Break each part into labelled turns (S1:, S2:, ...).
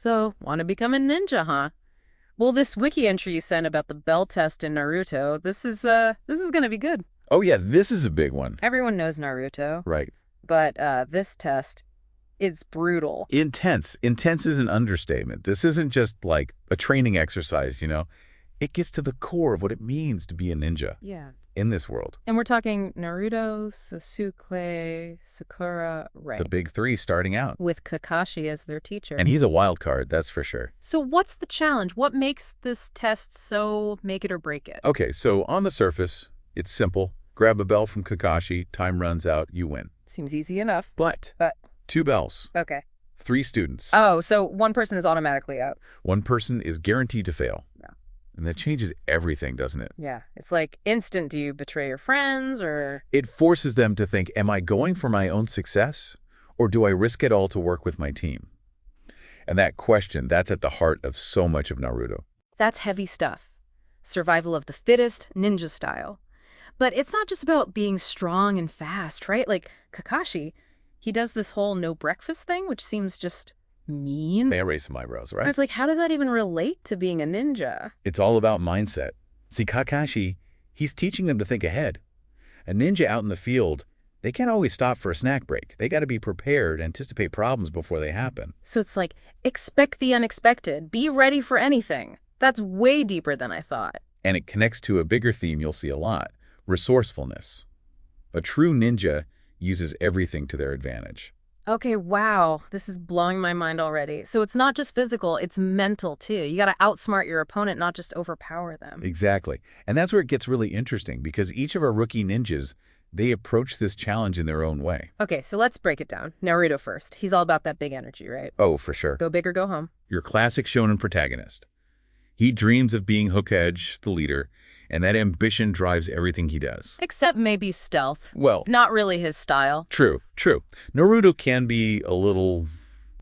S1: So, want to become a ninja, huh? Well, this wiki entry you sent about the bell test in Naruto, this is gonna be good.
S2: Oh yeah, this is a big one.
S1: Everyone knows Naruto,
S2: Right.
S1: but this test is brutal.
S2: Intense. Intense is an understatement. This isn't just like a training exercise, you know? It gets to the core of what it means to be a ninja
S1: Yeah.
S2: in this world.
S1: And we're talking Naruto, Sasuke, Sakura,
S2: The
S1: right?
S2: big three starting out.
S1: With Kakashi as their teacher.
S2: And he's a wild card, that's for sure.
S1: So what's the challenge? What makes this test so make it or break it?
S2: Okay, so on the surface, it's simple. Grab a bell from Kakashi, time runs out, you win.
S1: Seems easy enough.
S2: But
S1: But
S2: 2 bells,
S1: okay.
S2: 3 students.
S1: Oh, so one person is automatically out.
S2: One person is guaranteed to fail.
S1: Yeah.
S2: And that changes everything, doesn't it?
S1: Yeah. It's like instant. Do you betray your friends or...
S2: It forces them to think, am I going for my own success? Or do I risk it all to work with my team? And that question, that's at the heart of so much of Naruto.
S1: That's heavy stuff. Survival of the fittest, ninja style. But it's not just about being strong and fast, right? Like Kakashi, he does this whole no breakfast thing, which seems just mean.
S2: May I raise some eyebrows,
S1: And
S2: right?
S1: it's like, how does that even relate to being a ninja?
S2: It's all about mindset. See, Kakashi, he's teaching them to think ahead. A ninja out in the field, they can't always stop for a snack break. They got to be prepared, anticipate problems before they happen.
S1: So it's like, expect the unexpected. Be ready for anything. That's way deeper than I thought.
S2: And it connects to a bigger theme you'll see a lot, resourcefulness. A true ninja uses everything to their advantage.
S1: Okay, wow. This is blowing my mind already. So it's not just physical, it's mental too. You got to outsmart your opponent, not just overpower them.
S2: Exactly. And that's where it gets really interesting because each of our rookie ninjas, they approach this challenge in their own way.
S1: Okay, so let's break it down. Naruto first. He's all about that big energy, right?
S2: Oh, for sure.
S1: Go big or go home.
S2: Your classic shonen protagonist. He dreams of being Hokage, the leader, and that ambition drives everything he does.
S1: Except maybe stealth.
S2: Well,
S1: Not really his style.
S2: true. Naruto can be a little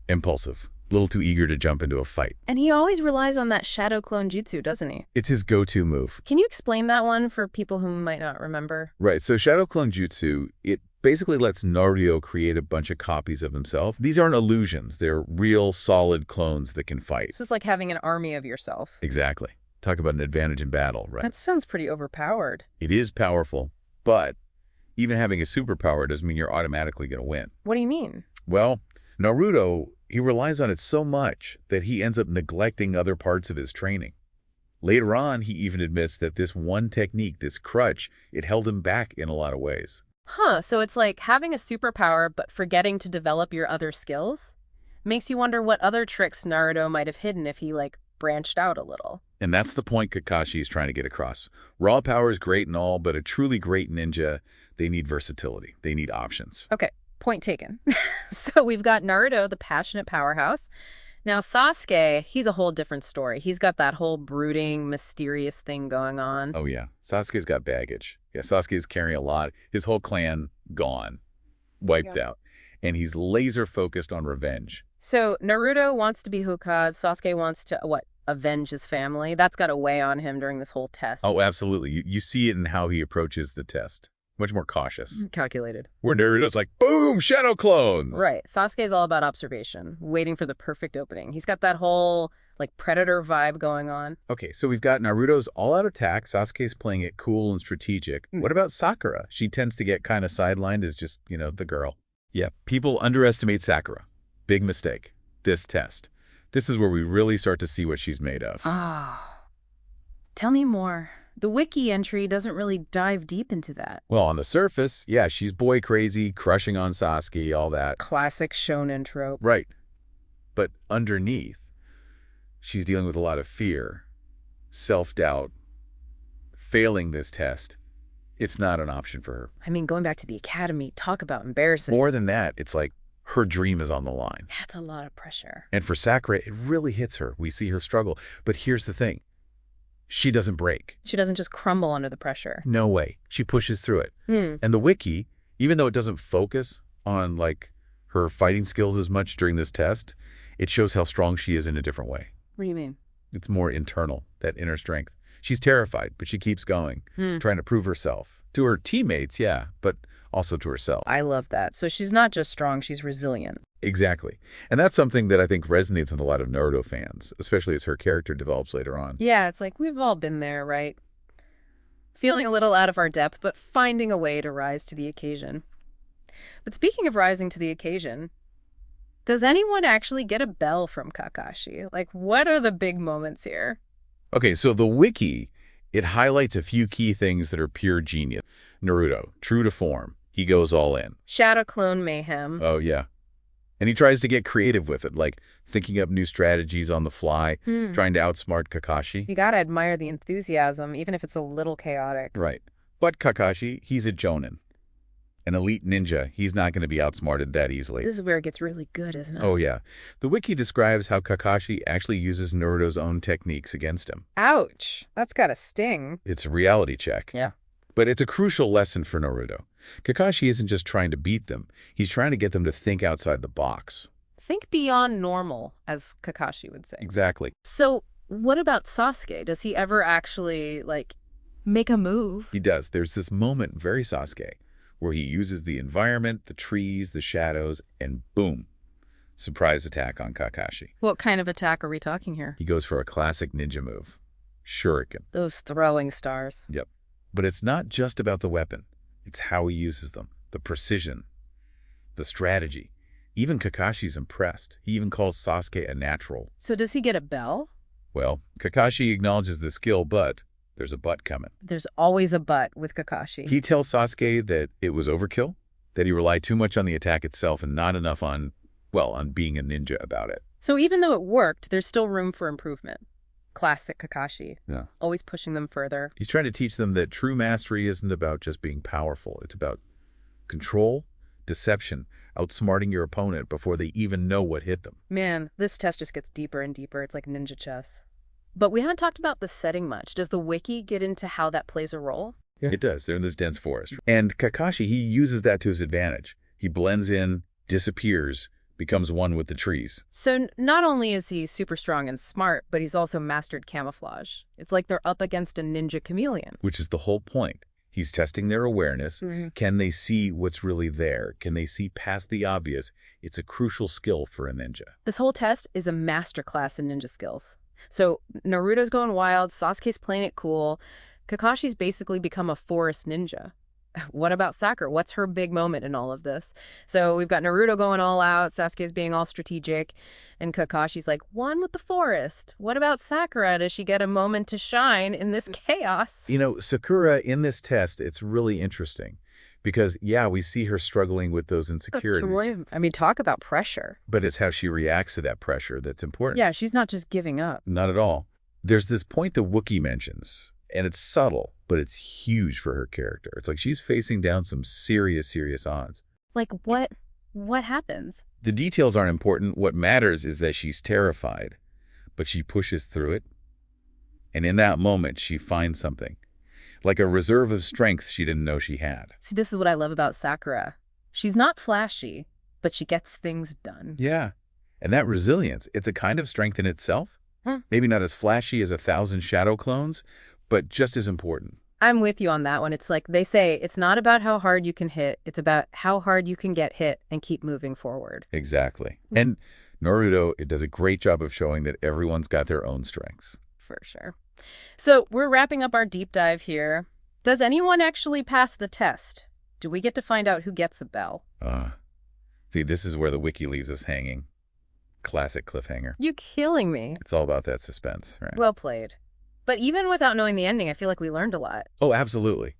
S2: impulsive, a little too eager to jump into a fight.
S1: And he always relies on that shadow clone jutsu, doesn't he?
S2: It's his go-to move.
S1: Can you explain that one for people who might not remember?
S2: Right, so Shadow Clone Jutsu, it basically lets Naruto create a bunch of copies of himself. These aren't illusions. They're real, solid clones that can fight.
S1: It's just like having an army of yourself.
S2: Exactly. Talk about an advantage in battle, right?
S1: That sounds pretty overpowered.
S2: It is powerful, but even having a superpower doesn't mean you're automatically going to win.
S1: What do you mean?
S2: Well, Naruto, he relies on it so much that he ends up neglecting other parts of his training. Later on, he even admits that this one technique, this crutch, it held him back in a lot of ways.
S1: Huh, so it's like having a superpower but forgetting to develop your other skills? Makes you wonder what other tricks Naruto might have hidden if he, like, branched out a little.
S2: And that's the point Kakashi is trying to get across. Raw power is great and all, but a truly great ninja, they need versatility. They need options.
S1: Okay, point taken. So we've got Naruto, the passionate powerhouse. Now Sasuke, he's a whole different story. He's got that whole brooding, mysterious thing going on.
S2: Oh, yeah. Sasuke's got baggage. Yeah, Sasuke's carrying a lot. His whole clan gone, wiped out. And he's laser focused on revenge.
S1: So Naruto wants to be Hokage. Sasuke wants to, what, avenge his family? That's got to weigh on him during this whole test.
S2: Oh, absolutely. You see it in how he approaches the test. Much more cautious.
S1: Calculated.
S2: Where Naruto's like, boom, shadow clones.
S1: Right. Sasuke's all about observation, waiting for the perfect opening. He's got that whole, like, predator vibe going on.
S2: Okay, so we've got Naruto's all-out attack. Sasuke's playing it cool and strategic. What about Sakura? She tends to get kind of sidelined as just, you know, the girl. Yeah, people underestimate Sakura. Big mistake. This test. This is where we really start to see what she's made of.
S1: Ah. Tell me more. The wiki entry doesn't really dive deep into that.
S2: Well, on the surface, yeah, she's boy crazy, crushing on Sasuke, all that.
S1: Classic shonen trope.
S2: Right. But underneath, she's dealing with a lot of fear, self-doubt, failing this test. It's not an option for her.
S1: I mean, going back to the academy, talk about embarrassing.
S2: More than that, it's like her dream is on the line.
S1: That's a lot of pressure.
S2: And for Sakura, it really hits her. We see her struggle. But here's the thing. She doesn't break.
S1: She doesn't just crumble under the pressure.
S2: No way. She pushes through it. And the wiki, even though it doesn't focus on like her fighting skills as much during this test, it shows how strong she is in a different way.
S1: What do you mean?
S2: It's more internal, that inner strength. She's terrified, but she keeps going, trying to prove herself. To her teammates, yeah, but also to herself.
S1: I love that. So she's not just strong, she's resilient.
S2: Exactly. And that's something that I think resonates with a lot of Naruto fans, especially as her character develops later on.
S1: Yeah, it's like we've all been there, right? Feeling a little out of our depth, but finding a way to rise to the occasion. But speaking of rising to the occasion, does anyone actually get a bell from Kakashi? Like, what are the big moments here?
S2: Okay, so the wiki, it highlights a few key things that are pure genius. Naruto, true to form. He goes all in.
S1: Shadow clone mayhem.
S2: Oh, yeah. And he tries to get creative with it, like thinking up new strategies on the fly, trying to outsmart Kakashi.
S1: You gotta admire the enthusiasm, even if it's a little chaotic.
S2: Right. But Kakashi, he's a Jonin. An elite ninja, he's not going to be outsmarted that easily.
S1: This is where it gets really good, isn't it?
S2: Oh, yeah. The wiki describes how Kakashi actually uses Naruto's own techniques against him.
S1: Ouch. That's gotta sting.
S2: It's a reality check.
S1: Yeah.
S2: But it's a crucial lesson for Naruto. Kakashi isn't just trying to beat them. He's trying to get them to think outside the box.
S1: Think beyond normal, as Kakashi would say.
S2: Exactly.
S1: So, what about Sasuke? Does he ever actually, make a move?
S2: He does. There's this moment, very Sasuke, where he uses the environment, the trees, the shadows, and boom, surprise attack on Kakashi.
S1: What kind of attack are we talking here?
S2: He goes for a classic ninja move, Shuriken.
S1: Those throwing stars.
S2: Yep. But it's not just about the weapon. It's how he uses them, the precision, the strategy. Even Kakashi's impressed. He even calls Sasuke a natural.
S1: So does he get a bell?
S2: Well, Kakashi acknowledges the skill, but there's a but coming.
S1: There's always a but with Kakashi.
S2: He tells Sasuke that it was overkill, that he relied too much on the attack itself and not enough on being a ninja about it.
S1: So even though it worked, there's still room for improvement. Classic Kakashi.
S2: Yeah.
S1: Always pushing them further.
S2: He's trying to teach them that true mastery isn't about just being powerful. It's about control, deception, outsmarting your opponent before they even know what hit them.
S1: Man, this test just gets deeper and deeper. It's like ninja chess. But we haven't talked about the setting much. Does the wiki get into how that plays a role?
S2: Yeah. It does. They're in this dense forest. And Kakashi, he uses that to his advantage. He blends in, disappears, becomes one with the trees.
S1: So not only is he super strong and smart, but he's also mastered camouflage. It's like they're up against a ninja chameleon.
S2: Which is the whole point. He's testing their awareness. Can they see what's really there? Can they see past the obvious? It's a crucial skill for a ninja.
S1: This whole test is a masterclass in ninja skills. So Naruto's going wild, Sasuke's playing it cool. Kakashi's basically become a forest ninja. What about Sakura? What's her big moment in all of this? So we've got Naruto going all out, Sasuke's being all strategic, and Kakashi's like, one with the forest. What about Sakura? Does she get a moment to shine in this chaos?
S2: You know, Sakura, in this test, it's really interesting. Because, yeah, we see her struggling with those insecurities.
S1: I mean, talk about pressure.
S2: But it's how she reacts to that pressure that's important.
S1: Yeah, she's not just giving up.
S2: Not at all. There's this point the Wookiee mentions, and it's subtle, but it's huge for her character. It's like she's facing down some serious odds.
S1: Like what happens?
S2: The details aren't important. What matters is that she's terrified, but she pushes through it. And in that moment, she finds something. Like a reserve of strength she didn't know she had.
S1: See, this is what I love about Sakura. She's not flashy, but she gets things done.
S2: Yeah. And that resilience, it's a kind of strength in itself. Maybe not as flashy as 1,000 shadow clones, but just as important.
S1: I'm with you on that one. It's like they say, it's not about how hard you can hit. It's about how hard you can get hit and keep moving forward.
S2: Exactly. And Naruto, it does a great job of showing that everyone's got their own strengths.
S1: For sure. So we're wrapping up our deep dive here. Does anyone actually pass the test? Do we get to find out who gets a bell?
S2: See, this is where the wiki leaves us hanging. Classic cliffhanger.
S1: You killing me.
S2: It's all about that suspense, right?
S1: Well played. But even without knowing the ending, I feel like we learned a lot.
S2: Oh, absolutely.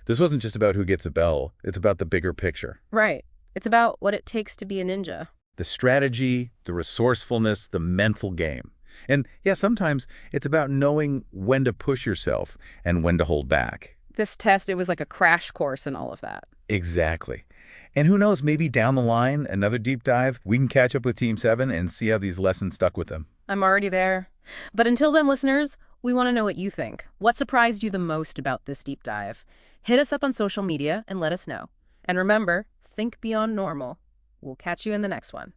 S2: This wasn't just about who gets a bell. It's about the bigger picture.
S1: Right. It's about what it takes to be a ninja.
S2: The strategy, the resourcefulness, the mental game. And yeah, sometimes it's about knowing when to push yourself and when to hold back.
S1: This test, it was like a crash course in all of that.
S2: Exactly. And who knows, maybe down the line, another deep dive, we can catch up with Team 7 and see how these lessons stuck with them.
S1: I'm already there. But until then, listeners, we want to know what you think. What surprised you the most about this deep dive? Hit us up on social media and let us know. And remember, think beyond normal. We'll catch you in the next one.